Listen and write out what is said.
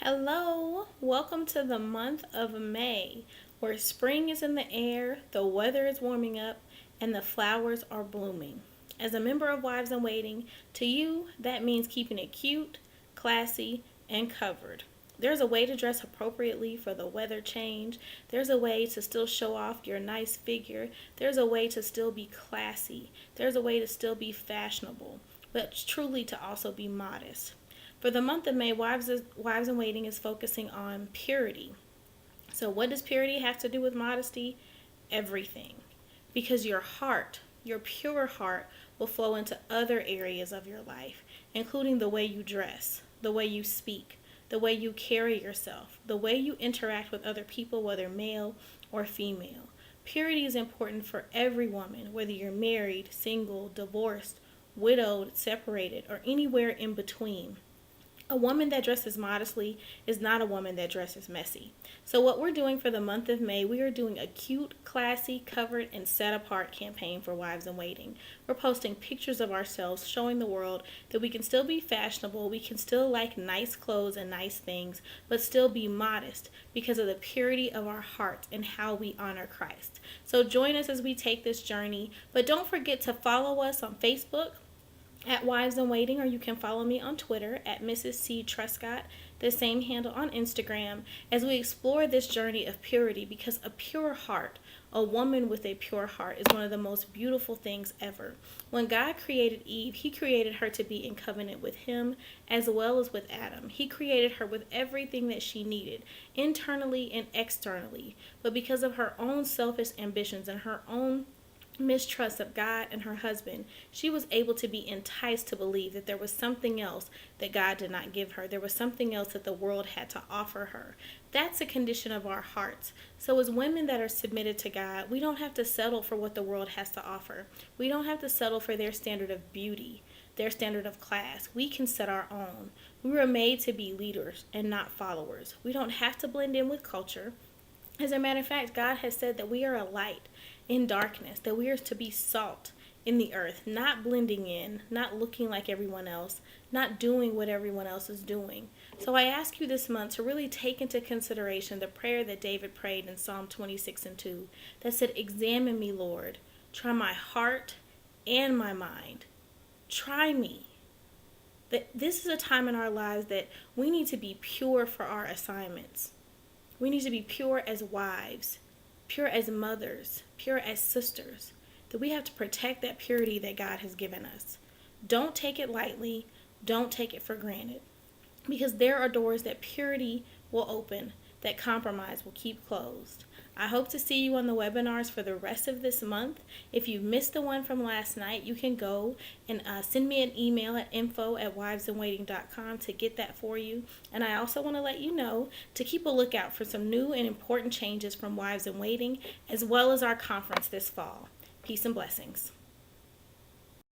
Hello, welcome to the month of May, where spring is in the air, the weather is warming up, and the flowers are blooming. As a member of Wives in Waiting, to you, that means keeping it cute, classy, and covered. There's a way to dress appropriately for the weather change. There's a way to still show off your nice figure. There's a way to still be classy. There's a way to still be fashionable, but truly to also be modest. For the month of May, Wives in Waiting is focusing on purity. So, what does purity have to do with modesty? Everything. Because your heart, your pure heart, will flow into other areas of your life, including the way you dress, the way you speak, the way you carry yourself, the way you interact with other people, whether male or female. Purity is important for every woman, whether you're married, single, divorced, widowed, separated, or anywhere in between. A woman that dresses modestly is not a woman that dresses messy. So what we're doing for the month of May, we are doing a cute, classy, covered, and set apart campaign for Wives in Waiting. We're posting pictures of ourselves, showing the world that we can still be fashionable, we can still like nice clothes and nice things, but still be modest because of the purity of our hearts and how we honor Christ. So join us as we take this journey, but don't forget to follow us on Facebook at Wives in Waiting, or you can follow me on Twitter at Mrs. C. Truscott, the same handle on Instagram, as we explore this journey of purity, because a pure heart, a woman with a pure heart, is one of the most beautiful things ever. When God created Eve, he created her to be in covenant with him as well as with Adam. He created her with everything that she needed, internally and externally. But because of her own selfish ambitions and her own mistrust of God and her husband, she was able to be enticed to believe that there was something else that God did not give her. There was something else that the world had to offer her. That's a condition of our hearts. So as women that are submitted to God, we don't have to settle for what the world has to offer. We don't have to settle for their standard of beauty, their standard of class. We can set our own. We were made to be leaders and not followers. We don't have to blend in with culture. As a matter of fact, God has said that we are a light in darkness, that we are to be salt in the earth, not blending in, not looking like everyone else, not doing what everyone else is doing. So I ask you this month to really take into consideration the prayer that David prayed in Psalm 26:2 that said, "Examine me, Lord, try my heart and my mind. Try me." That this is a time in our lives that we need to be pure for our assignments. We need to be pure as wives, pure as mothers, pure as sisters. That we have to protect that purity that God has given us. Don't take it lightly. Don't take it for granted. Because there are doors that purity will open, that compromise will keep closed. I hope to see you on the webinars for the rest of this month. If you missed the one from last night, you can go and send me an email at info@wivesinwaiting.com to get that for you. And I also want to let you know to keep a lookout for some new and important changes from Wives in Waiting, as well as our conference this fall. Peace and blessings.